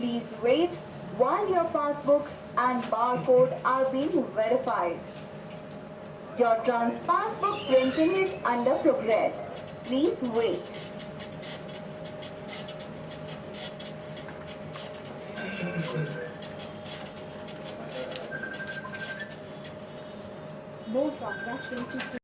Please wait while your passbook and barcode are being verified. Your passbook printing is under progress. Please wait. No transaction to